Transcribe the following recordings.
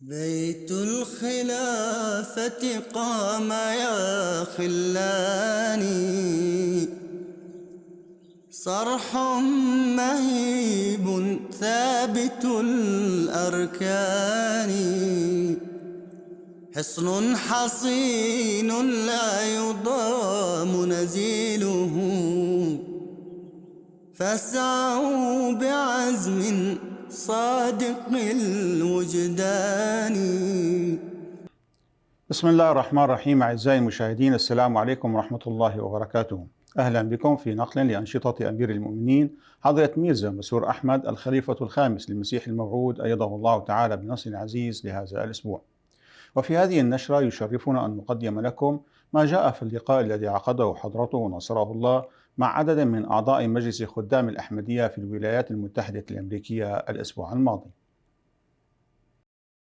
بيت الخلافة قام يا خلاني، صرح مهيب ثابت الأركان، حصن حصين لا يضام نزيله، فاسعوا بعزم صادق الوجدان. بسم الله الرحمن الرحيم. أعزائي المشاهدين، السلام عليكم ورحمة الله وبركاته. أهلا بكم في نقل لأنشطة أمير المؤمنين حضرة ميرزا مسرور أحمد الخليفة الخامس للمسيح الموعود أيده الله تعالى بنصر عزيز لهذا الأسبوع. وفي هذه النشرة يشرفنا أن نقدم لكم ما جاء في اللقاء الذي عقده حضرته نصره الله مع عدد من أعضاء مجلس خدام الأحمدية في الولايات المتحدة الأمريكية الأسبوع الماضي.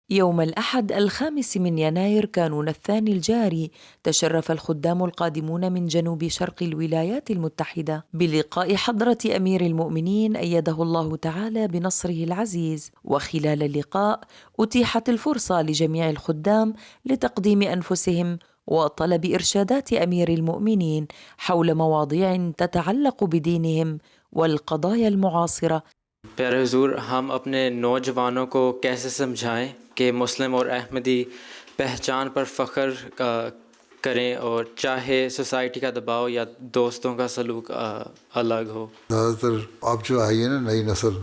يوم الأحد 5 يناير كانون الثاني الجاري تشرف الخدام القادمون من جنوب شرق الولايات المتحدة بلقاء حضرة أمير المؤمنين أيده الله تعالى بنصره العزيز، وخلال اللقاء أتيحت الفرصة لجميع الخدام لتقديم أنفسهم وطلب إرشادات أمير المؤمنين حول مواضيع تتعلق بدينهم والقضايا المعاصرة. پیارے حضور، ہم اپنے نوجوانوں کو کیسے سمجھائیں کہ مسلم اور احمدی پہچان پر فخر کریں اور چاہے سوسائٹی کا دباؤ یا دوستوں کا سلوک الگ ہو؟ زیادہ تر اب جو آئی ہے نا نئی نسل،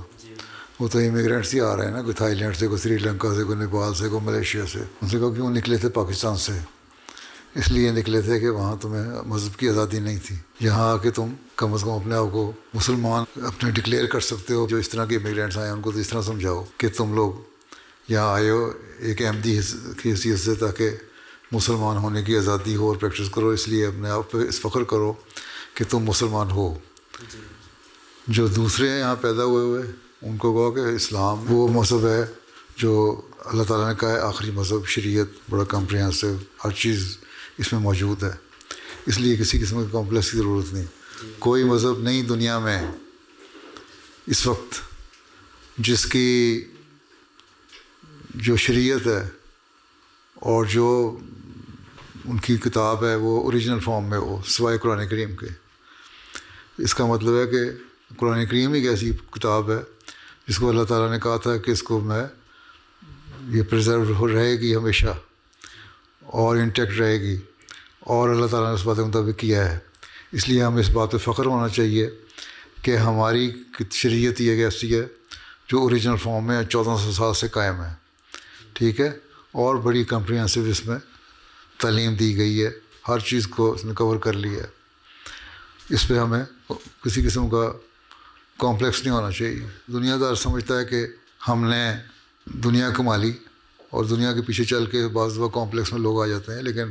وہ تو امیگرینٹس ہی آ رہے ہیں نا، کوئی تھائی لینڈ سے، کوئی سری لنکا سے، کوئی نیپال سے، کوئی ملیشیا سے. ان سے کہو کیوں نکلے تھے پاکستان سے؟ اس لیے نکلے تھے کہ وہاں تمہیں مذہب کی آزادی نہیں تھی. یہاں آ کے تم کم از کم اپنے آپ کو مسلمان اپنے ڈکلیئر کر سکتے ہو. جو اس طرح کے امیگرینٹس آئے ہیں ان کو تو اس طرح سمجھاؤ کہ تم لوگ یہاں آئے ہو ایک احمدی کی حیثیت سے، تاکہ مسلمان ہونے کی آزادی ہو اور پریکٹس کرو. اس لیے اپنے آپ پہ اس فخر کرو کہ تم مسلمان ہو. جو دوسرے یہاں پیدا ہوئے ان کو کہو کہ اسلام وہ مذہب ہے جو اللہ تعالیٰ نے کہا ہے آخری مذہب، شریعت بڑا کمپریہنسو، ہر چیز اس میں موجود ہے. اس لیے کسی قسم کے کمپلیکس کی ضرورت نہیں. کوئی مذہب نہیں دنیا میں اس وقت جس کی جو شریعت ہے اور جو ان کی کتاب ہے وہ اوریجنل فارم میں ہو سوائے قرآن کریم کے. اس کا مطلب ہے کہ قرآن کریم ایک ایسی کتاب ہے جس کو اللہ تعالیٰ نے کہا تھا کہ اس کو میں یہ پرزرو رہے گی ہمیشہ اور انٹیکٹ رہے گی، اور اللہ تعالیٰ نے اس بات کے مطابق کیا ہے. اس لیے ہمیں اس بات پہ فخر ہونا چاہیے کہ ہماری شریعت یہ ایک ایسی ہے جو اوریجنل فارم میں 1400 سال سے قائم ہے، ٹھیک ہے، اور بڑی کمپریہنسو اس میں تعلیم دی گئی ہے، ہر چیز کو اس نے کور کر لیا ہے. اس پہ ہمیں کسی قسم کا کمپلیکس نہیں ہونا چاہیے. دنیا دار سمجھتا ہے کہ ہم نے دنیا کما لی، اور دنیا کے پیچھے چل کے بعض دفعہ کمپلیکس میں لوگ آ جاتے ہیں. لیکن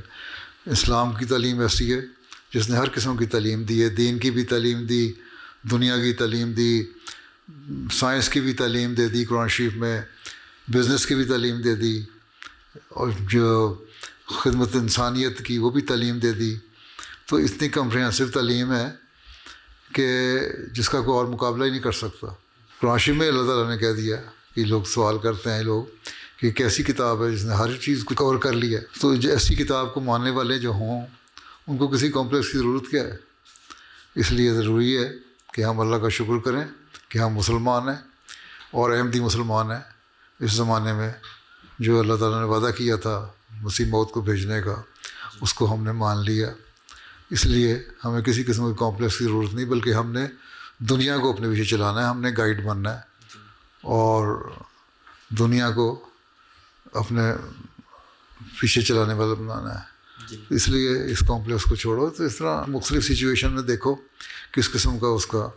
اسلام کی تعلیم ایسی ہے جس نے ہر قسم کی تعلیم دی ہے. دین کی بھی تعلیم دی، دنیا کی تعلیم دی، سائنس کی بھی تعلیم دے دی قرآن شریف میں، بزنس کی بھی تعلیم دے دی، اور جو خدمت انسانیت کی وہ بھی تعلیم دے دی. تو اتنی کمپریہنسو تعلیم ہے کہ جس کا کوئی اور مقابلہ ہی نہیں کر سکتا. قرآن شریف میں اللہ تعالیٰ نے کہہ دیا کہ لوگ سوال کرتے ہیں لوگ کہ کیسی کتاب ہے جس نے ہر چیز کو کور کر لیا ہے. تو ایسی کتاب کو ماننے والے جو ہوں ان کو کسی کمپلیکس کی ضرورت کیا ہے؟ اس لیے ضروری ہے کہ ہم اللہ کا شکر کریں کہ ہم مسلمان ہیں اور احمدی مسلمان ہیں. اس زمانے میں جو اللہ تعالیٰ نے وعدہ کیا تھا مسیح موعود کو بھیجنے کا، اس کو ہم نے مان لیا. اس لیے ہمیں کسی قسم کے کمپلیکس کی ضرورت نہیں، بلکہ ہم نے دنیا کو اپنے پیچھے چلانا ہے. ہم نے گائیڈ بننا ہے اور دنیا کو اپنے پیچھے چلانے والا بنانا ہے. اس لیے اس کمپلیکس کو چھوڑو. تو اس طرح مختلف سچویشن میں دیکھو کس قسم کا اس کا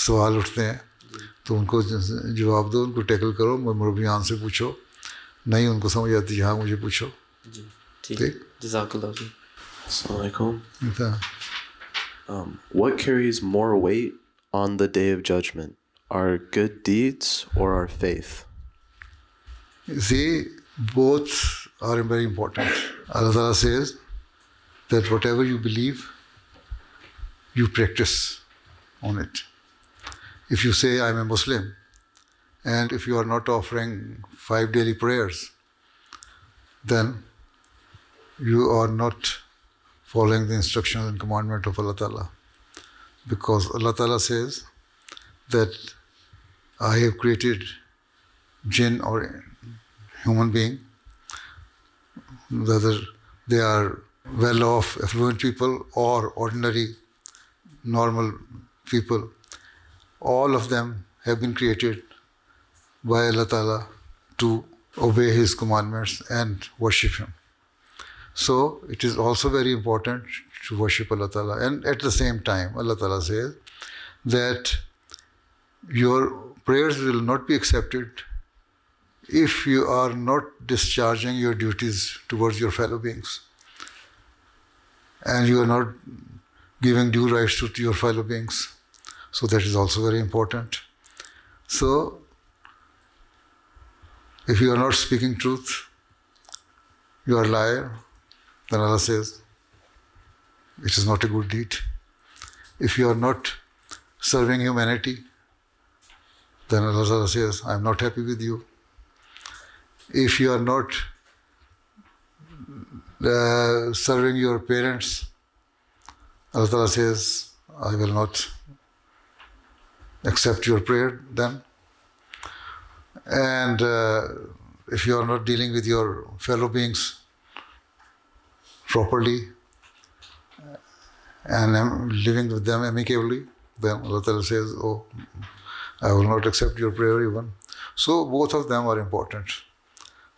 سوال اٹھتے ہیں تو ان کو جواب دو، ان کو ٹیکل کرو. مربیان سے پوچھو، نہیں ان کو سمجھ آتی جہاں مجھے پوچھو. ٹھیک، جزاک اللہ جی. السلام علیکم. What carries more weight on the day of judgment, our good deeds or our faith? See, both are very important. Allah Ta'ala says that whatever you believe, you practice on it. If you say I'm a Muslim, and if you are not offering 5 daily prayers, then you are not following the instructions and commandment of Allah Ta'ala. Because Allah Ta'ala says that I have created jinn or human being, whether they are well-off, affluent people or ordinary, normal people, all of them have been created by Allah Ta'ala to obey His commandments and worship Him. So it is also very important to worship Allah Ta'ala. And at the same time, Allah Ta'ala says that your prayers will not be accepted if you are not discharging your duties towards your fellow beings. And you are not giving due rights to your fellow beings. So that is also very important. So, if you are not speaking truth, you are a liar, then Allah says, it is not a good deed. If you are not serving humanity, then Allah says, I am not happy with you. If you are not serving your parents, Allah Ta'ala says, I will not accept your prayer then. And if you are not dealing with your fellow beings properly and living with them amicably, then Allah Ta'ala says, oh, I will not accept your prayer even. So both of them are important.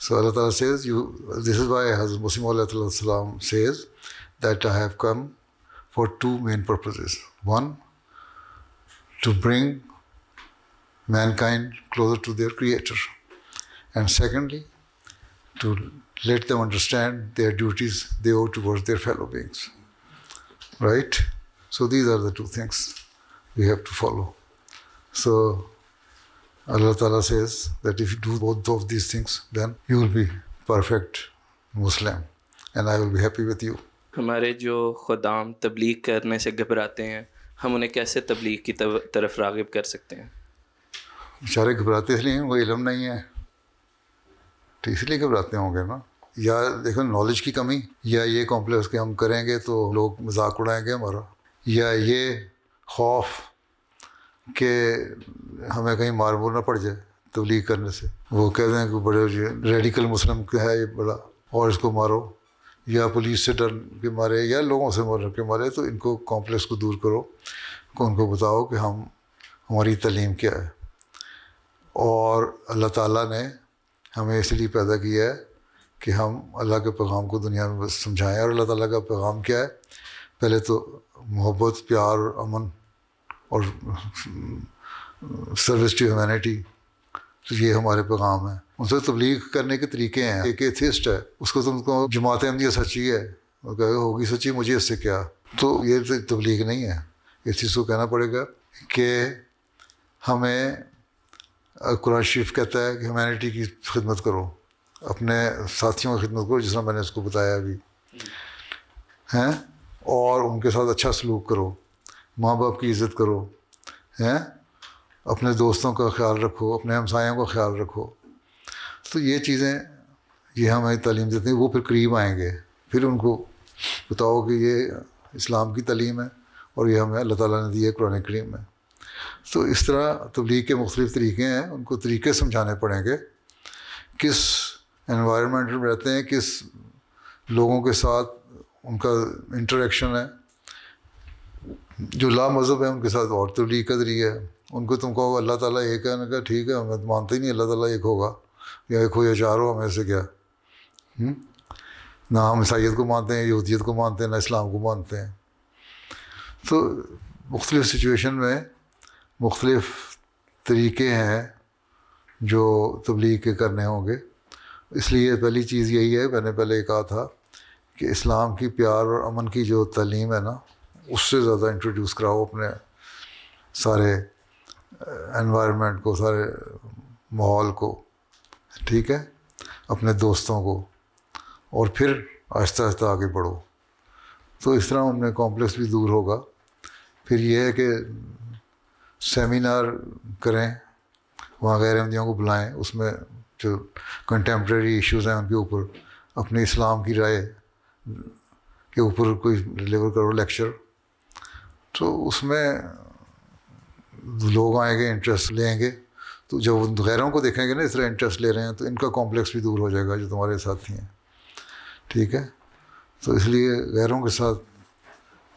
So Allah Ta'ala says, this is why Hazrat Masih Maud says that I have come for two main purposes. One, to bring mankind closer to their Creator. And secondly, to let them understand their duties they owe towards their fellow beings. Right? So these are the two things we have to follow. So Allah Ta'ala says that if you do both of these things, then you will be perfect Muslim and I will be happy with you. ہمارے جو خدام تبلیغ کرنے سے گھبراتے ہیں، ہم انہیں کیسے تبلیغ کی طرف راغب کر سکتے ہیں؟ بیچارے گھبراتے اس لیے ان کو علم نہیں ہے، تو اس لیے گھبراتے ہوں گے نا. یا دیکھو نالج کی کمی، یا یہ کمپلیکس کہ ہم کریں گے تو لوگ مذاق اڑائیں گے ہمارا، یا یہ خوف کہ ہمیں کہیں مار مور نہ پڑ جائے تبلیغ کرنے سے. وہ کہتے ہیں کہ بڑے ریڈیکل مسلم ہے یہ بڑا اور اس کو مارو، یا پولیس سے ڈر کے مارے یا لوگوں سے ڈر کے مارے. تو ان کو کمپلیکس کو دور کرو، ان کو بتاؤ کہ ہماری تعلیم کیا ہے. اور اللہ تعالیٰ نے ہمیں اس لیے پیدا کیا ہے کہ ہم اللہ کے پیغام کو دنیا میں بس سمجھائیں. اور اللہ تعالیٰ کا پیغام کیا ہے؟ پہلے تو محبت، پیار، امن اور سروس ٹو ہیومینٹی. تو یہ ہمارے پیغام ہیں. ان سے تبلیغ کرنے کے طریقے ہیں. ایک ایتھیسٹ ہے، اس کو تم کو جماعت احمدیہ سچی ہے، وہ کہے ہوگی سچی، مجھے اس سے کیا. تو یہ تبلیغ نہیں ہے. ایتھیسٹ کو کہنا پڑے گا کہ ہمیں قرآن شریف کہتا ہے کہ ہیومینٹی کی خدمت کرو، اپنے ساتھیوں کی خدمت کرو، جس طرح میں نے اس کو بتایا ابھی ہیں، اور ان کے ساتھ اچھا سلوک کرو، ماں باپ کی عزت کرو، ہیں، اپنے دوستوں کا خیال رکھو، اپنے ہمسایوں کا خیال رکھو. تو یہ چیزیں یہ ہمیں تعلیم دیتے ہیں. وہ پھر قریب آئیں گے. پھر ان کو بتاؤ کہ یہ اسلام کی تعلیم ہے اور یہ ہمیں اللہ تعالیٰ نے دی ہے قرآن کریم میں. تو اس طرح تبلیغ کے مختلف طریقے ہیں. ان کو طریقے سمجھانے پڑیں گے، کس انوائرمنٹ میں رہتے ہیں، کس لوگوں کے ساتھ ان کا انٹریکشن ہے. جو لا مذہب ہے ان کے ساتھ اور تبلیغ کا ذریعہ ہے. ان کو تم کہو اللہ تعالیٰ ایک ہے، کہا ٹھیک ہے، میں تو مانتا ہی نہیں اللہ تعالیٰ ایک ہوگا، یا ایک ہو یا چار ہو، ہمیں سے کیا. نہ ہم عیسائیت کو مانتے ہیں، یہودیت کو مانتے ہیں، نہ اسلام کو مانتے ہیں. تو مختلف سچویشن میں مختلف طریقے ہیں جو تبلیغ کے کرنے ہوں گے. اس لیے پہلی چیز یہی ہے، میں نے پہلے کہا تھا کہ اسلام کی پیار اور امن کی جو تعلیم ہے نا، اس سے زیادہ انٹروڈیوس کراؤ اپنے سارے انوائرمنٹ کو، سارے ماحول کو، ٹھیک ہے، اپنے دوستوں کو، اور پھر آہستہ آہستہ آگے بڑھو. تو اس طرح ان میں کمپلیکس بھی دور ہوگا. پھر یہ ہے کہ سیمینار کریں، وہاں غیر احمدیوں کو بلائیں، اس میں جو کنٹمپریری ایشوز ہیں ان کے اوپر اپنے اسلام کی رائے کے اوپر کوئی ڈلیور کرو لیکچر، تو اس میں لوگ آئیں گے، انٹرسٹ لیں گے، تو جب وہ غیروں کو دیکھیں گے نا اس طرح انٹرسٹ لے رہے ہیں، تو ان کا کمپلیکس بھی دور ہو جائے گا جو تمہارے ساتھی ہیں. ٹھیک ہے، تو اس لیے غیروں کے ساتھ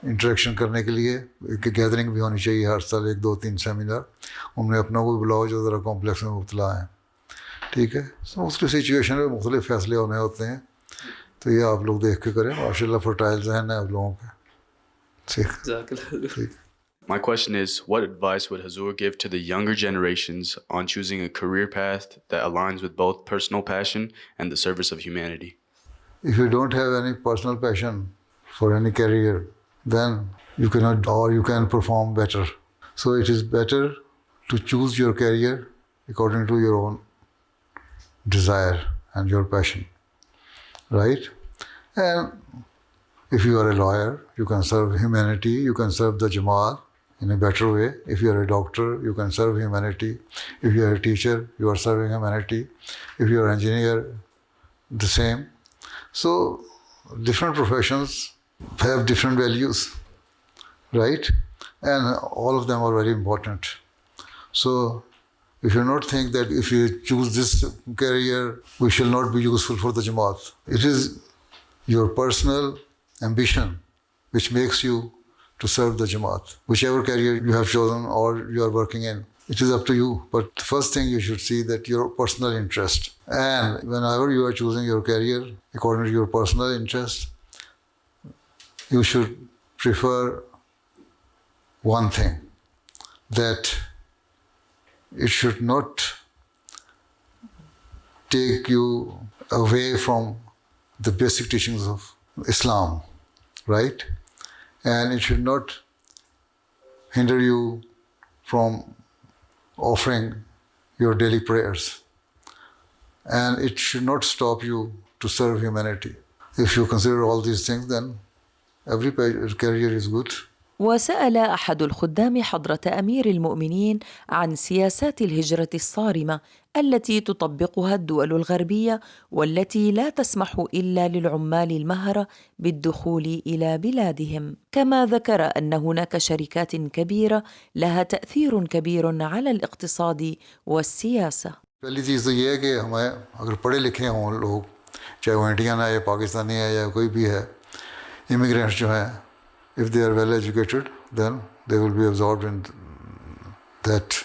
انٹریکشن کرنے کے لیے ایک گیدرنگ بھی ہونی چاہیے ہر سال، 1 2 3 سیمینار. ان میں اپنا کو بھی بلاؤ جو ذرا کمپلیکس میں مبتلا ہیں. ٹھیک ہے، مختلف سچویشن میں مختلف فیصلے ہونے ہوتے ہیں، تو یہ آپ لوگ دیکھ کے کریں. ماشاء اللہ فرٹائل ذہن ہے آپ لوگوں کے. ٹھیک. My question is, what advice would Hazur give to the younger generations on choosing a career path that aligns with both personal passion and the service of humanity? If you don't have any personal passion for any career, then you cannot, or you can perform better. So it is better to choose your career according to your own desire and your passion, right? And if you are a lawyer, you can serve humanity, you can serve the Jamaat in a better way. If you are a doctor, you can serve humanity. If you are a teacher, you are serving humanity. If you are an engineer, the same. So different professions have different values, right? And all of them are very important. So if you not think that if you choose this career, we shall not be useful for the Jamaat. It is your personal ambition which makes you to serve the Jamaat. Whichever career you have chosen or you are working in, it is up to you. But the first thing you should see that your personal interest. And whenever you are choosing your career according to your personal interest, you should prefer one thing, that it should not take you away from the basic teachings of Islam, right? And it should not hinder you from offering your daily prayers. And it should not stop you to serve humanity. If you consider all these things, then every career is good. وسأل أحد الخدام حضرة أمير المؤمنين عن سياسات الهجرة الصارمة التي تطبقها الدول الغربية والتي لا تسمح إلا للعمال المهرة بالدخول إلى بلادهم، كما ذكر أن هناك شركات كبيرة لها تأثير كبير على الاقتصاد والسياسة. پہلی چیز تو یہ ہے کہ ہمیں اگر پڑھے لکھے ہوں لوگ، چاہے وہ انڈین ہے یا پاکستانی ہے یا کوئی بھی ہے، امیگرینٹس جو ہیں، if they are well educated, then they will be absorbed in that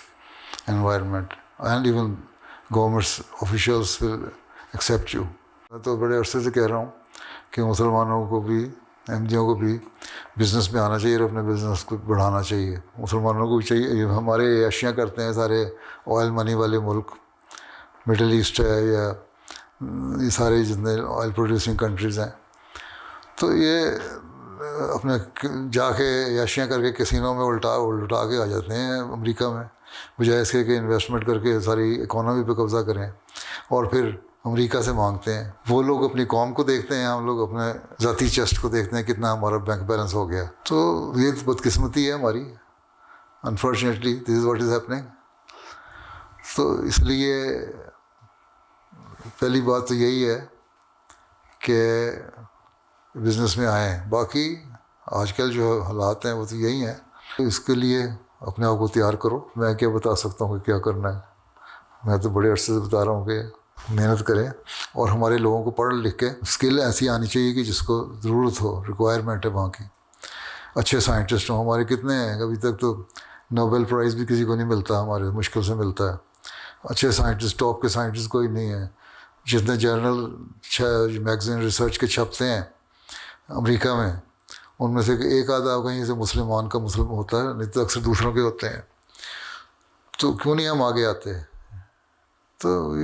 environment, and even government officials will accept you. میں تو بڑے عرصے سے کہہ رہا ہوں کہ مسلمانوں کو بھی، احمدیوں کو بھی بزنس میں آنا چاہیے اور اپنے بزنس کو بڑھانا چاہیے. مسلمانوں کو بھی چاہیے. ہمارے اشیاء کرتے ہیں سارے آئل منی والے ملک، مڈل ایسٹ ہے یا یہ سارے جتنے آئل پروڈیوسنگ کنٹریز ہیں، تو یہ اپنے جا کے عیاشیاں کر کے کسینوں میں الٹا کے آ جاتے ہیں امریکہ میں، بجائے اس کے کہ انویسٹمنٹ کر کے ساری اکانومی پہ قبضہ کریں، اور پھر امریکہ سے مانگتے ہیں. وہ لوگ اپنی قوم کو دیکھتے ہیں، ہم لوگ اپنے ذاتی چیسٹ کو دیکھتے ہیں کتنا ہمارا بینک بیلنس ہو گیا. تو یہ بدقسمتی ہے ہماری. Unfortunately this is what is happening. تو اس لیے پہلی بات تو یہی ہے کہ بزنس میں آئیں. باقی آج کل جو حالات ہیں وہ تو یہی ہیں. تو اس کے لیے اپنے آپ کو تیار کرو. میں کیا بتا سکتا ہوں کہ کیا کرنا ہے. میں تو بڑے عرصے سے بتا رہا ہوں کہ محنت کریں، اور ہمارے لوگوں کو پڑھ لکھ کے اسکل ایسی آنی چاہیے کہ جس کو ضرورت ہو، ریکوائرمنٹ ہے وہاں کی. اچھے سائنٹسٹ ہوں. ہمارے کتنے ہیں، ابھی تک تو نوبل پرائز بھی کسی کو نہیں ملتا، ہمارے مشکل سے ملتا ہے. اچھے سائنٹسٹ، ٹاپ کے سائنٹسٹ کوئی نہیں ہے. جتنے جرنل میگزین ریسرچ کے چھپتے ہیں امریکہ میں، ان میں سے ایک آدھا کہیں سے مسلمان کا مسلم ہوتا ہے، نہیں تو اکثر دوسروں کے ہوتے ہیں. تو کیوں نہیں ہم آگے آتے؟ تو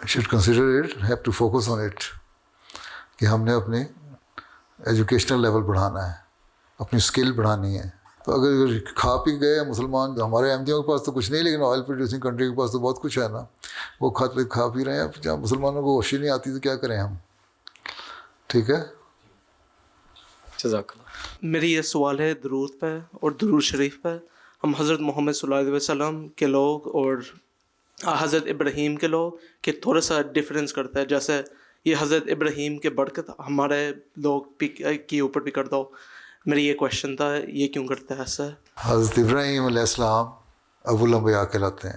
should consider it, have to focus on it, کہ ہم نے اپنی ایجوکیشنل لیول بڑھانا ہے، اپنی اسکل بڑھانی ہے. تو اگر کھا پی گئے مسلمان، ہمارے احمدیوں کے پاس تو کچھ نہیں، لیکن آئل پروڈیوسنگ کنٹری کے پاس تو بہت کچھ ہے نا. وہ کھا پی رہے ہیں، جہاں مسلمانوں کو ہوش ہی نہیں آتی تو کیا کریں ہم. ٹھیک ہے. جزاک اللہ. میری یہ سوال ہے درود پہ اور درود شریف پہ. ہم حضرت محمد صلی اللہ علیہ وسلم کے لوگ اور حضرت ابراہیم کے لوگ کہ تھوڑا سا ڈفرینس کرتا ہے. جیسے یہ حضرت ابراہیم کے برکت ہمارے لوگ کے اوپر بھی کرتا ہو. میری یہ کویشچن تھا, یہ کیوں کرتا ہے ایسا؟ حضرت ابراہیم علیہ السلام ابو الانبیاء کہلاتے ہیں,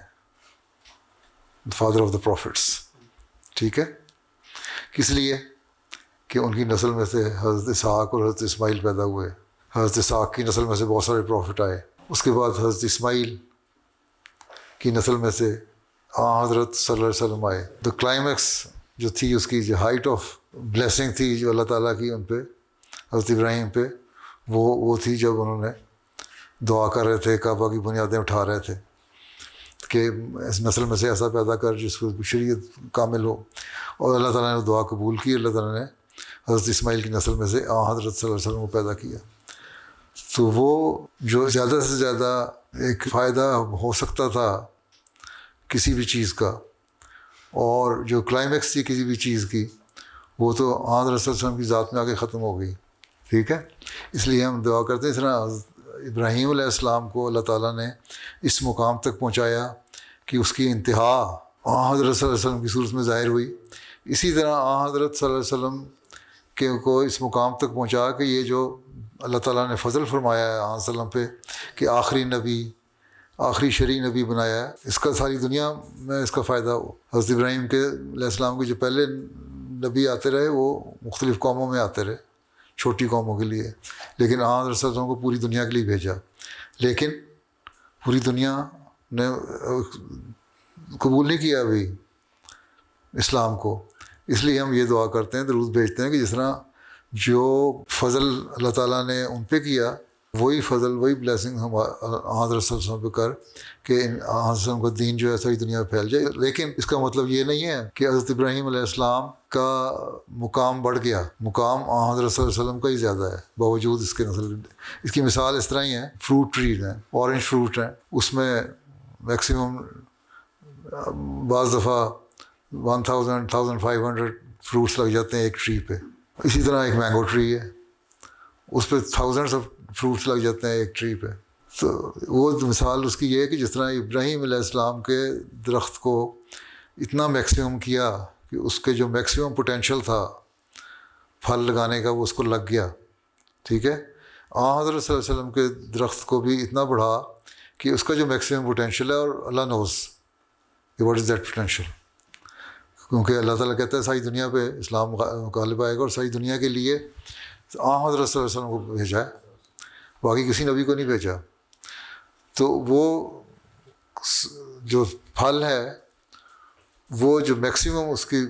فادر آف دا پروفٹس. ٹھیک ہے, کس لیے کہ ان کی نسل میں سے حضرت اسحاق اور حضرت اسماعیل پیدا ہوئے. حضرت اسحاق کی نسل میں سے بہت سارے پروفٹ آئے. اس کے بعد حضرت اسماعیل کی نسل میں سے حضرت صلی اللہ علیہ وسلم آئے. دا کلائمیکس جو تھی, اس کی جو ہائٹ آف بلیسنگ تھی جو اللہ تعالیٰ کی ان پہ, حضرت ابراہیم پہ, وہ تھی جب انہوں نے دعا کر رہے تھے, کعبہ کی بنیادیں اٹھا رہے تھے کہ اس نسل میں سے ایسا پیدا کر جس کو شریعت کامل ہو. اور اللہ تعالیٰ نے دعا قبول کی. اللہ تعالیٰ نے حضرت اسماعیل کی نسل میں سے حضرت صلی اللہ علیہ وسلم کو پیدا کیا. تو وہ جو زیادہ سے زیادہ ایک فائدہ ہو سکتا تھا کسی بھی چیز کا, اور جو کلائمیکس تھی کسی بھی چیز کی, وہ تو حضرت صلی اللہ علیہ وسلم کی ذات میں آ کے ختم ہو گئی. ٹھیک ہے, اس لیے ہم دعا کرتے ہیں. اس طرح ابراہیم علیہ السلام کو اللہ تعالیٰ نے اس مقام تک پہنچایا کہ اس کی انتہا حضرت صلی اللہ علیہ وسلم کی صورت میں ظاہر ہوئی. اسی طرح حضرت صلی اللہ علیہ وسلم کو اس مقام تک پہنچا کہ یہ جو اللہ تعالیٰ نے فضل فرمایا ہے صلی اللہ علیہ وسلم پہ کہ آخری نبی, آخری شرعی نبی بنایا ہے, اس کا ساری دنیا میں اس کا فائدہ ہو. حضرت ابراہیم کے علیہ السلام کے جو پہلے نبی آتے رہے وہ مختلف قوموں میں آتے رہے, چھوٹی قوموں کے لیے, لیکن حضرت صلی اللہ علیہ وسلم کو پوری دنیا کے لیے بھیجا. لیکن پوری دنیا نے قبول نہیں کیا ابھی اسلام کو. اس لیے ہم یہ دعا کرتے ہیں, درود بھیجتے ہیں کہ جس طرح جو فضل اللہ تعالیٰ نے ان پہ کیا, وہی فضل وہی بلیسنگ ہم حضرت صلی اللہ علیہ وسلم پہ کر کہ حضرت صلی اللہ علیہ وسلم کا دین جو ہے ساری دنیا میں پھیل جائے. لیکن اس کا مطلب یہ نہیں ہے کہ حضرت ابراہیم علیہ السلام کا مقام بڑھ گیا. مقام حضرت صلی اللہ علیہ وسلم کا ہی زیادہ ہے باوجود اس کے نسل. اس کی مثال اس طرح ہی ہے, فروٹ ٹریز ہیں, اورنج فروٹ ہیں, اس میں میکسیمم بعض دفعہ 1500 فروٹس لگ جاتے ہیں ایک ٹری پہ. اسی طرح ایک مینگو ٹری ہے, اس پہ تھاؤزنڈس آف فروٹس لگ جاتے ہیں ایک ٹری پہ. تو وہ مثال اس کی یہ ہے کہ جس طرح ابراہیم علیہ السلام کے درخت کو اتنا میکسیمم کیا کہ اس کے جو میکسیمم پوٹینشیل تھا پھل لگانے کا وہ اس کو لگ گیا. ٹھیک ہے, حضرت صلی اللہ علیہ وسلم کے درخت کو بھی اتنا بڑھا کہ اس کا جو میکسیمم پوٹینشیل ہے, اور اللہ نوز کہ واٹ از دیٹ پوٹینشیل, کیونکہ اللہ تعالیٰ کہتا ہے ساری دنیا پہ اسلام غالب آئے گا, اور ساری دنیا کے لیے حضرت صلی اللہ علیہ وسلم کو بھیجا ہے, باقی کسی نبی کو نہیں بھیجا. تو وہ جو پھل ہے وہ جو میکسیمم اس کی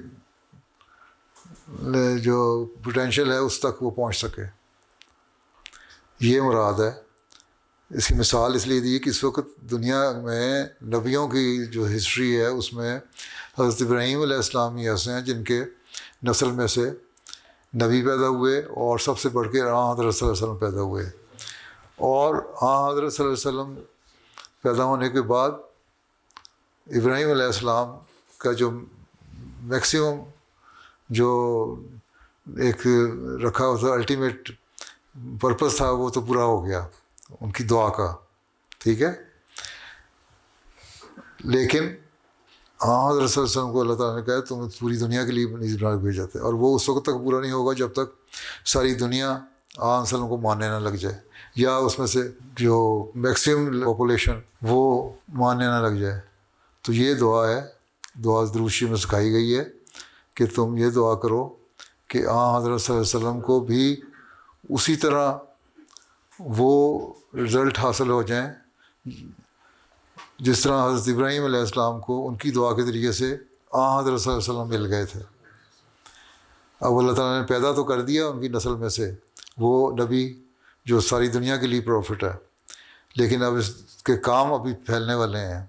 جو پوٹینشیل ہے اس تک وہ پہنچ سکے, یہ مراد ہے. اس کی مثال اس لیے دی کہ اس وقت دنیا میں نبیوں کی جو ہسٹری ہے اس میں حضرت ابراہیم علیہ السلام ہی ایسے ہیں جن کے نسل میں سے نبی پیدا ہوئے, اور سب سے بڑھ کے حضرت صلی اللہ علیہ وسلم پیدا ہوئے. اور حضرت صلی اللہ علیہ وسلم پیدا ہونے کے بعد ابراہیم علیہ السلام کا جو میکسیمم جو ایک رکھا ہوا تھا الٹیمیٹ پرپس تھا, وہ تو پورا ہو گیا ان کی دعا کا. ٹھیک ہے, لیکن حضرت صلی اللہ علیہ وسلم کو اللہ تعالیٰ نے کہا تم پوری دنیا کے لیے بنا کے بھیجا تھا, اور وہ اس وقت تک پورا نہیں ہوگا جب تک ساری دنیا حضرت صلی اللہ علیہ وسلم کو ماننے نہ لگ جائے, یا اس میں سے جو میکسیمم پاپولیشن وہ ماننے نہ لگ جائے. تو یہ دعا ہے, دعا درود شریف میں سکھائی گئی ہے کہ تم یہ دعا کرو کہ حضرت صلی اللہ علیہ وسلم کو بھی اسی طرح وہ رزلٹ حاصل ہو جائیں جس طرح حضرت ابراہیم علیہ السلام کو ان کی دعا کے ذریعے سے حضرت صلی اللہ علیہ وسلم مل گئے تھے. اب اللہ تعالیٰ نے پیدا تو کر دیا ان کی نسل میں سے وہ نبی جو ساری دنیا کے لیے پروفٹ ہے, لیکن اب اس کے کام ابھی پھیلنے والے ہیں.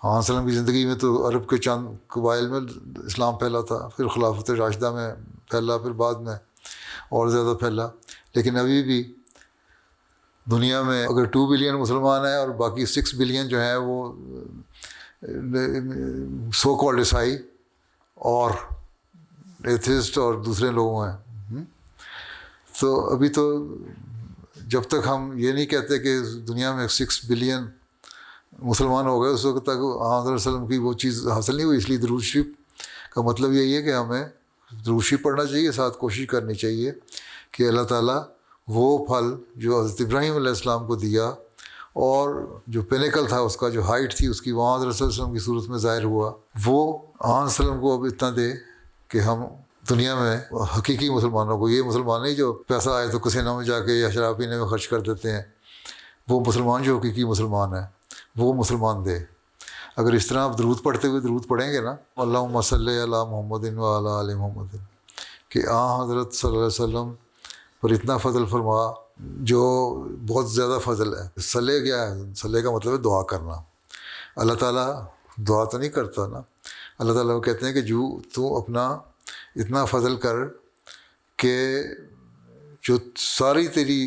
وسلم کی زندگی میں تو عرب کے چند قبائل میں اسلام پھیلا تھا, پھر خلافت راشدہ میں پھیلا, پھر بعد میں اور زیادہ پھیلا. لیکن ابھی بھی دنیا میں اگر 2 بلین مسلمان ہیں اور باقی 6 بلین جو ہیں وہ سو کالڈ عیسائی اور ایتھسٹ اور دوسرے لوگوں ہیں. تو ابھی تو جب تک ہم یہ نہیں کہتے کہ دنیا میں 6 بلین مسلمان ہو گئے, اس وقت تک حضرت صلی اللہ علیہ وسلم کی وہ چیز حاصل نہیں ہوئی. اس لیے درود شریف کا مطلب یہی ہے کہ ہمیں دروشی پڑھنا چاہیے، ساتھ کوشش کرنی چاہیے کہ اللہ تعالیٰ وہ پھل جو حضرت ابراہیم علیہ السلام کو دیا اور جو پینیکل تھا اس کا، جو ہائٹ تھی اس کی، وہاں حضرت صلی اللہ علیہ وسلم کی صورت میں ظاہر ہوا، وہ آن وسلم کو اب اتنا دے کہ ہم دنیا میں حقیقی مسلمانوں کو، یہ مسلمان نہیں جو پیسہ آئے تو کسینہ میں جا کے یا شراب پینے میں خرچ کر دیتے ہیں، وہ مسلمان جو حقیقی مسلمان ہے وہ مسلمان دے. اگر اس طرح آپ درود پڑھتے ہوئے درود پڑھیں گے نا، اللہم صلی علی محمد و علی آل محمد، کہ حضرت صلی اللہ علیہ وسلم پر اتنا فضل فرما جو بہت زیادہ فضل ہے. صلی کیا ہے؟ صلی کا مطلب ہے دعا کرنا. اللہ تعالیٰ دعا تو نہیں کرتا نا، اللہ تعالیٰ وہ کہتے ہیں کہ جو تو اپنا اتنا فضل کر کہ جو ساری تیری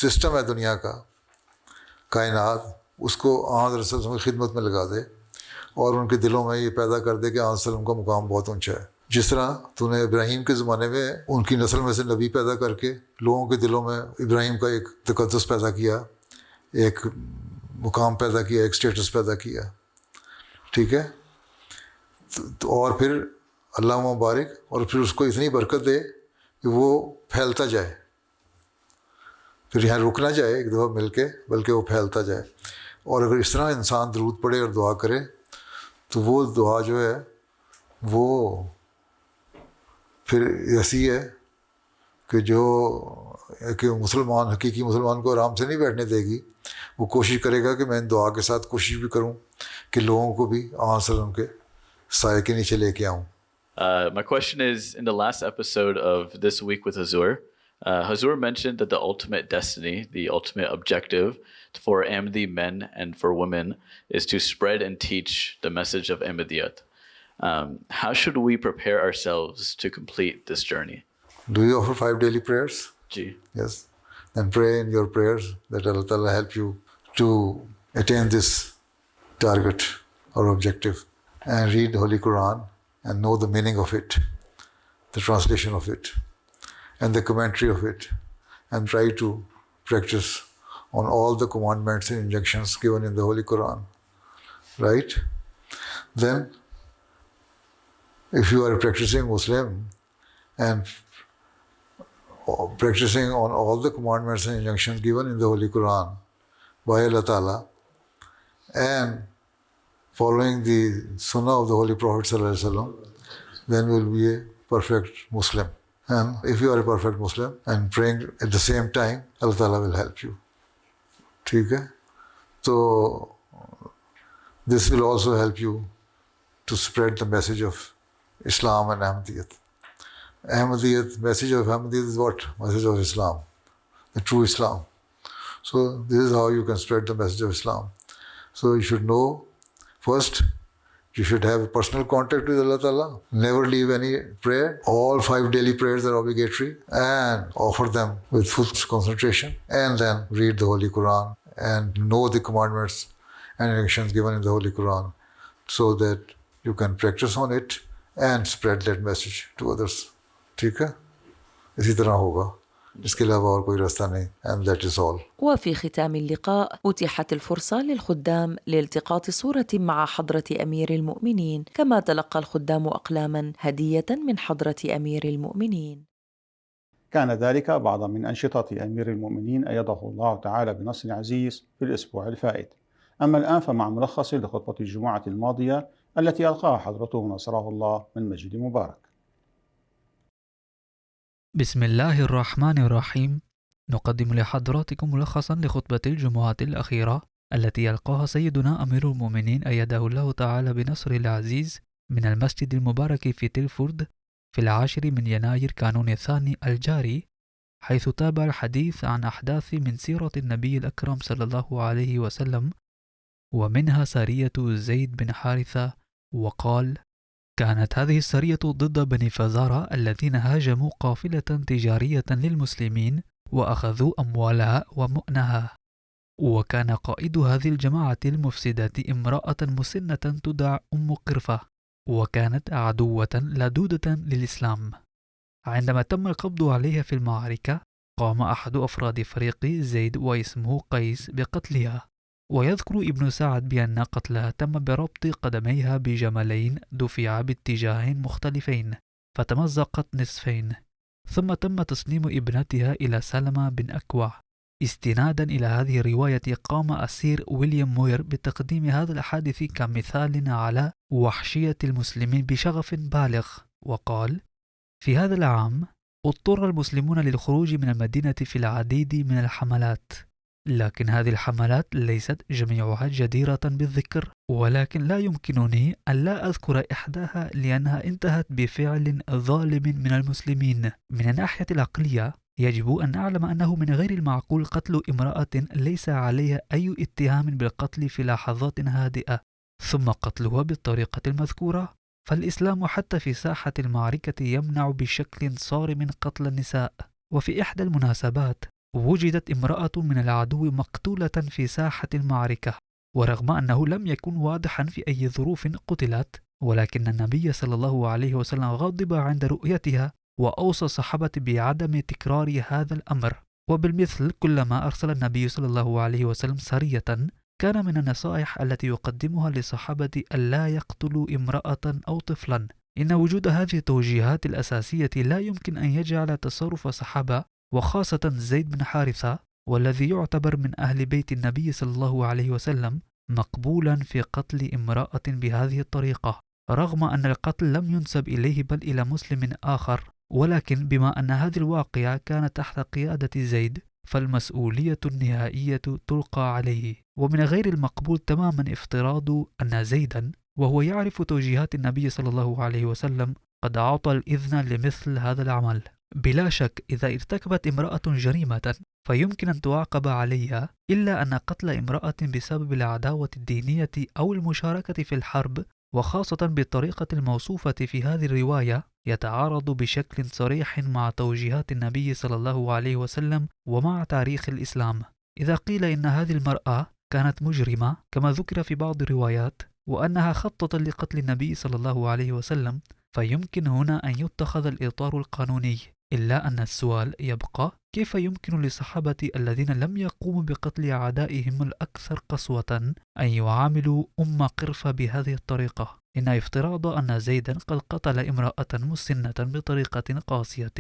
سسٹم ہے دنیا کا، کائنات، اس کو حضرت صلی اللہ علیہ وسلم کی خدمت میں لگا دے اور ان کے دلوں میں یہ پیدا کر دے کہ حضرت صلی اللہ علیہ وسلم کا مقام بہت اونچا ہے. جس طرح تو نے ابراہیم کے زمانے میں ان کی نسل میں سے نبی پیدا کر کے لوگوں کے دلوں میں ابراہیم کا ایک تقدس پیدا کیا، ایک مقام پیدا کیا، ایک سٹیٹس پیدا کیا، ٹھیک ہے. اور پھر اللہ مبارک، اور پھر اس کو اتنی برکت دے کہ وہ پھیلتا جائے، پھر یہاں رک نہ جائے ایک دفعہ مل کے، بلکہ وہ پھیلتا جائے. اور اگر اس طرح انسان درود پڑھے اور دعا کرے تو وہ دعا جو ہے وہ پھر ایسی ہے کہ مسلمان، حقیقی مسلمان کو آرام سے نہیں بیٹھنے دے گی. وہ کوشش کرے گا کہ میں ان دعا کے ساتھ کوشش بھی کروں کہ لوگوں کو بھی آن وسلم کے سائے کے نیچے لے کے آؤں. My question is, in the last episode of This Week with Hazur, Hazur mentioned that the ultimate destiny, the ultimate objective for Ahmadi men and for women is to spread and teach the message of Ahmadiyat. How should we prepare ourselves to complete this journey? Do you offer 5 daily prayers? Ji. Yes. Then pray in your prayers that Allah Ta'ala help you to attain this target or objective, and read the Holy Quran and know the meaning of it, the translation of it, and the commentary of it, and try to practice on all the commandments and injunctions given in the Holy Quran, right? Then, if you are a practicing Muslim and practicing on all the commandments and injunctions given in the Holy Quran by Allah Ta'ala, and following the Sunnah of the Holy Prophet Sallallahu Alaihi Wasallam, then you will be a perfect Muslim. And if you are a perfect Muslim and praying at the same time, Allah Ta'ala will help you. ٹھیک ہے. تو this will also help you to spread the message of Islam and Ahmadiyat. Ahmadiyat, message of Ahmadiyat is what? Message of Islam, the true Islam. So this is how you can spread the message of Islam. So you should know, first, you should have a personal contact with Allah Ta'ala. Never leave any prayer. All 5 daily prayers are obligatory, and offer them with full concentration. And then read the Holy Quran and know the commandments and injunctions given in the Holy Quran, so that you can practice on it and spread that message to others. ٹھیک ہے؟ اسی طرح ہوگا، اس کے علاوہ اور کوئی راستہ نہیں. And that is all. وفي ختام اللقاء أتيحت الفرصة للخدام لالتقاط صورة مع حضرة أمير المؤمنين، كما تلقى الخدام أقلاما هدية من حضرة أمير المؤمنين. كان ذلك بعضا من أنشطة أمير المؤمنين أيده الله تعالى بنصر عزيز في الأسبوع الفائت. أما الآن فمع ملخص لخطبة الجمعة الماضية التي ألقاها حضرته نصره الله من مسجد مبارك. بسم الله الرحمن الرحيم. نقدم لحضراتكم ملخصا لخطبة الجمعة الأخيرة التي ألقاها سيدنا أمير المؤمنين أيده الله تعالى بنصر العزيز من المسجد المبارك في تيلفورد في 10 من يناير كانون الثاني الجاري، حيث تابع الحديث عن أحداث من سيرة النبي الأكرم صلى الله عليه وسلم، ومنها سرية زيد بن حارثة. وقال: كانت هذه السرية ضد بني فزارة الذين هاجموا قافلة تجارية للمسلمين وأخذوا أموالها ومؤنها، وكان قائد هذه الجماعة المفسدة امرأة مسنة تدعى أم قرفة، وكانت عدوة لدودة للإسلام. عندما تم القبض عليها في المعركة، قام أحد أفراد فريق زيد واسمه قيس بقتلها. ويذكر ابن سعد بأن قتلها تم بربط قدميها بجملين دفع باتجاهين مختلفين، فتمزقت نصفين، ثم تم تسليم ابنتها إلى سلمة بن أكوع. استنادا إلى هذه الرواية قام السير ويليام موير بتقديم هذا الحادث كمثال على وحشية المسلمين بشغف بالغ، وقال: في هذا العام اضطر المسلمون للخروج من المدينة في العديد من الحملات، لكن هذه الحملات ليست جميعها جديرة بالذكر، ولكن لا يمكنني أن لا أذكر إحداها لأنها انتهت بفعل ظالم من المسلمين. من الناحية العقلية يجب أن نعلم أنه من غير المعقول قتل امرأة ليس عليها أي اتهام بالقتل في لحظات هادئة ثم قتلها بالطريقة المذكورة، فالإسلام حتى في ساحة المعركة يمنع بشكل صارم قتل النساء. وفي إحدى المناسبات وجدت امرأة من العدو مقتولة في ساحة المعركة، ورغم أنه لم يكن واضحا في أي ظروف قتلت، ولكن النبي صلى الله عليه وسلم غضب عند رؤيتها وأوصى الصحابة بعدم تكرار هذا الأمر. وبالمثل كلما أرسل النبي صلى الله عليه وسلم سرية كان من النصائح التي يقدمها للصحابة ألا يقتلوا امرأة أو طفلا. إن وجود هذه التوجيهات الأساسية لا يمكن أن يجعل تصرف الصحابة وخاصة زيد بن حارثة والذي يعتبر من أهل بيت النبي صلى الله عليه وسلم مقبولا في قتل امرأة بهذه الطريقة، رغم أن القتل لم ينسب إليه بل إلى مسلم آخر. ولكن بما أن هذه الواقعة كانت تحت قيادة زيد فالمسؤولية النهائية تلقى عليه. ومن غير المقبول تماما افتراض أن زيدا وهو يعرف توجيهات النبي صلى الله عليه وسلم قد أعطى الإذن لمثل هذا العمل. بلا شك إذا ارتكبت امرأة جريمة فيمكن أن تعاقب عليها، إلا أن قتل امرأة بسبب العداوة الدينية أو المشاركة في الحرب وخاصة بالطريقة الموصوفة في هذه الرواية يتعارض بشكل صريح مع توجيهات النبي صلى الله عليه وسلم ومع تاريخ الإسلام. إذا قيل إن هذه المرأة كانت مجرمة كما ذكر في بعض الروايات وأنها خطط لقتل النبي صلى الله عليه وسلم، فيمكن هنا أن يتخذ الإطار القانوني. إلا أن السؤال يبقى: كيف يمكن للصحابة الذين لم يقوموا بقتل أعدائهم الأكثر قسوة أن يعاملوا قرفة بهذه الطريقة؟ إن افتراض أن زيدا قد قتل امرأة مسنة بطريقة قاسية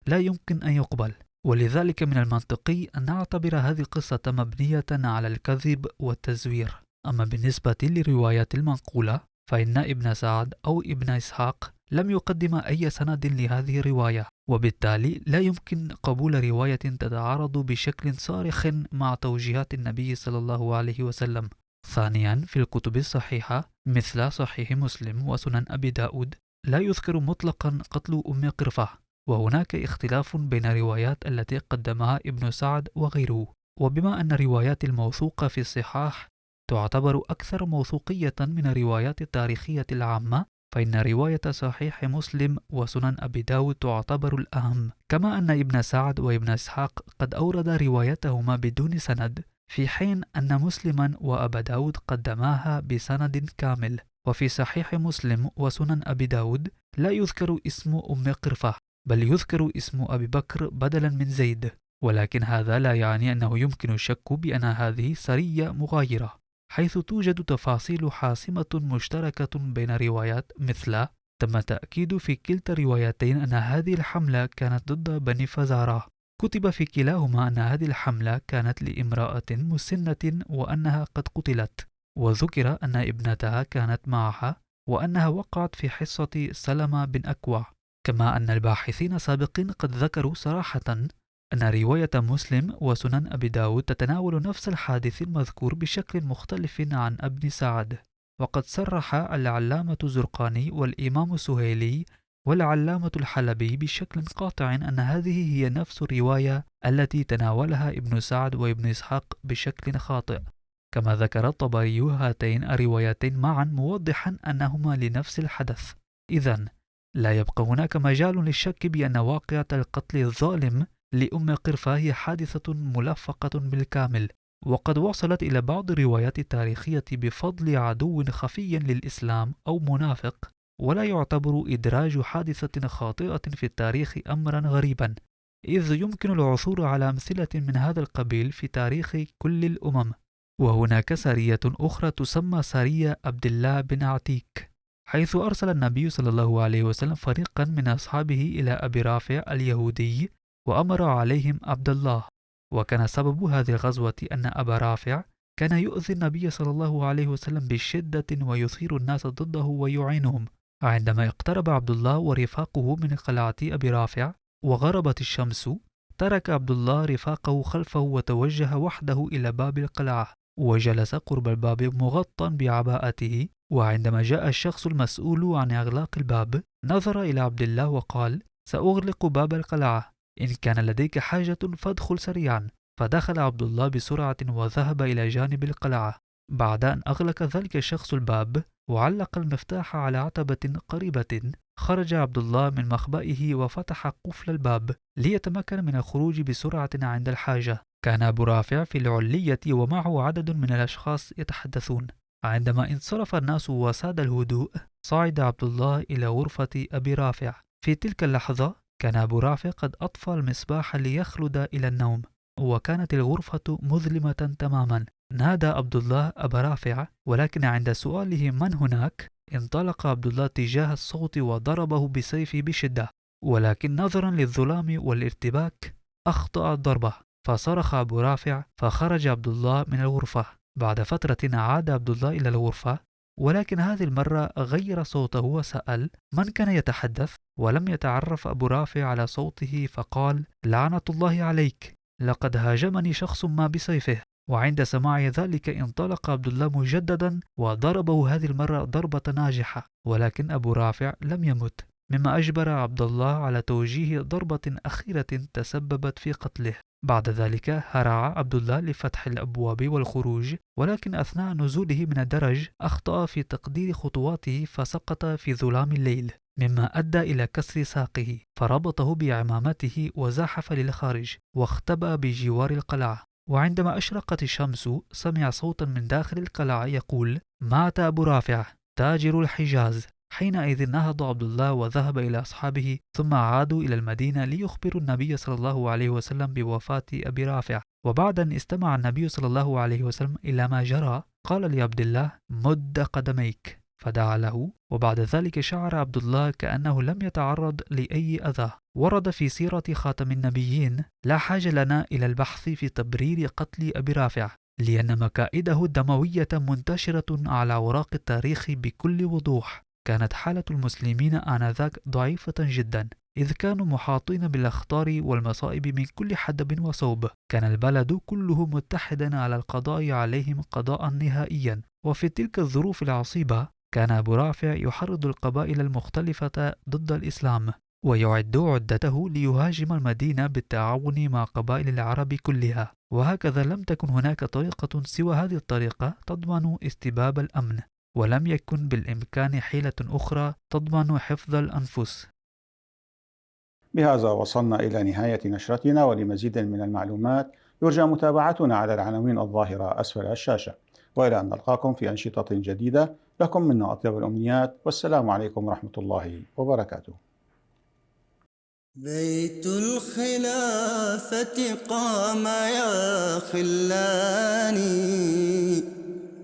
لا يمكن أن يقبل، ولذلك من المنطقي أن نعتبر هذه القصة مبنية على الكذب والتزوير. أما بالنسبة للروايات المنقولة فإن ابن سعد أو ابن إسحاق لم يقدم أي سند لهذه الرواية، وبالتالي لا يمكن قبول رواية تتعارض بشكل صارخ مع توجيهات النبي صلى الله عليه وسلم. ثانيا، في الكتب الصحيحة مثل صحيح مسلم وسنن أبي داود لا يذكر مطلقا قتل أم قرفة، وهناك اختلاف بين الروايات التي قدمها ابن سعد وغيره. وبما أن الروايات الموثوقة في الصحاح تعتبر أكثر موثوقية من الروايات التاريخية العامة، فإن رواية صحيح مسلم وسنن أبي داود تعتبر الأهم، كما أن ابن سعد وابن إسحاق قد أورد روايتهما بدون سند، في حين أن مسلما وأبا داود قدماها بسند كامل. وفي صحيح مسلم وسنن أبي داود لا يذكر اسم أم قرفة، بل يذكر اسم أبي بكر بدلا من زيد، ولكن هذا لا يعني أنه يمكن الشك بأن هذه سرية مغايرة، حيث توجد تفاصيل حاسمة مشتركة بين روايات مثل: تم تأكيد في كلتا الروايتين أن هذه الحملة كانت ضد بني فزارة، كتب في كلاهما أن هذه الحملة كانت لامرأة مسنة وأنها قد قتلت، وذكر أن ابنتها كانت معها وأنها وقعت في حصة سلمة بن أكوع. كما أن الباحثين سابقين قد ذكروا صراحة أن رواية مسلم وسنن أبي داود تتناول نفس الحادث المذكور بشكل مختلف عن ابن سعد. وقد صرح العلامة الزرقاني والإمام السهيلي والعلامة الحلبي بشكل قاطع أن هذه هي نفس الرواية التي تناولها ابن سعد وابن إسحاق بشكل خاطئ. كما ذكر الطبري هاتين الروايتين معا موضحا أنهما لنفس الحدث. إذن لا يبقى هناك مجال للشك بأن واقعة القتل الظالم لأم قرفة هي حادثة ملفقة بالكامل، وقد وصلت إلى بعض الروايات التاريخية بفضل عدو خفي للإسلام أو منافق، ولا يعتبر إدراج حادثة خاطئة في التاريخ أمرا غريبا، إذ يمكن العثور على أمثلة من هذا القبيل في تاريخ كل الأمم. وهناك سرية أخرى تسمى سرية عبد الله بن عتيك، حيث أرسل النبي صلى الله عليه وسلم فريقا من أصحابه إلى أبي رافع اليهودي وأمر عليهم عبد الله. وكان سبب هذه الغزوة أن أبا رافع كان يؤذي النبي صلى الله عليه وسلم بشدة ويثير الناس ضده ويعينهم. عندما اقترب عبد الله ورفاقه من قلعة أبي رافع وغربت الشمس، ترك عبد الله رفاقه خلفه وتوجه وحده إلى باب القلعة، وجلس قرب الباب مغطى بعباءته. وعندما جاء الشخص المسؤول عن إغلاق الباب نظر إلى عبد الله وقال: سأغلق باب القلعة، إن كان لديك حاجة فادخل سريعا. فدخل عبد الله بسرعة وذهب إلى جانب القلعة. بعد أن أغلق ذلك الشخص الباب وعلق المفتاح على عتبة قريبة، خرج عبد الله من مخبئه وفتح قفل الباب ليتمكن من الخروج بسرعة عند الحاجة. كان أبو رافع في العلية ومعه عدد من الأشخاص يتحدثون. عندما انصرف الناس وساد الهدوء، صعد عبد الله إلى غرفة أبي رافع. في تلك اللحظة كان أبو رافع قد أطفى المصباح ليخلد إلى النوم، وكانت الغرفة مظلمة تماما. نادى عبد الله أبا رافع، ولكن عند سؤاله من هناك انطلق عبد الله تجاه الصوت وضربه بسيفه بشدة، ولكن نظرا للظلام والارتباك أخطأ الضربة، فصرخ أبو رافع فخرج عبد الله من الغرفة. بعد فترة عاد عبد الله إلى الغرفة، ولكن هذه المرة غير صوته وسأل من كان يتحدث، ولم يتعرف أبو رافع على صوته، فقال: لعنة الله عليك، لقد هاجمني شخص ما بسيفه. وعند سماع ذلك انطلق عبد الله مجددا وضربه هذه المرة ضربة ناجحة، ولكن أبو رافع لم يمت، مما أجبر عبد الله على توجيه ضربة أخيرة تسببت في قتله. بعد ذلك هرع عبد الله لفتح الأبواب والخروج، ولكن أثناء نزوله من الدرج أخطأ في تقدير خطواته فسقط في ظلام الليل، مما أدى إلى كسر ساقه، فربطه بعمامته وزاحف للخارج واختبأ بجوار القلعة. وعندما أشرقت الشمس سمع صوتا من داخل القلعة يقول: مات أبو رافع تاجر الحجاز. حينئذ نهض عبد الله وذهب إلى أصحابه، ثم عادوا إلى المدينة ليخبروا النبي صلى الله عليه وسلم بوفاة أبي رافع. وبعد أن استمع النبي صلى الله عليه وسلم إلى ما جرى، قال لعبد الله: مد قدميك، فدعا له. وبعد ذلك شعر عبد الله كأنه لم يتعرض لأي أذى. ورد في سيرة خاتم النبيين: لا حاجة لنا إلى البحث في تبرير قتل أبي رافع، لأن مكائده الدموية منتشرة على أوراق التاريخ بكل وضوح. كانت حالة المسلمين آنذاك ضعيفة جدا، إذ كانوا محاطين بالأخطار والمصائب من كل حدب وصوب. كان البلد كله متحدا على القضاء عليهم قضاء نهائيا. وفي تلك الظروف العصيبة كان أبو رافع يحرض القبائل المختلفة ضد الإسلام، ويعد عدته ليهاجم المدينة بالتعاون مع قبائل العرب كلها. وهكذا لم تكن هناك طريقة سوى هذه الطريقة تضمن استباب الأمن، ولم يكن بالإمكان حيلة أخرى تضمن حفظ الأنفس. بهذا وصلنا إلى نهاية نشرتنا، ولمزيد من المعلومات يرجى متابعتنا على العناوين الظاهرة أسفل الشاشة. وإلى أن نلقاكم في أنشطة جديدة، لكم منا أطيب الأمنيات، والسلام عليكم ورحمة الله وبركاته. بيت الخلافة قام يا خلاني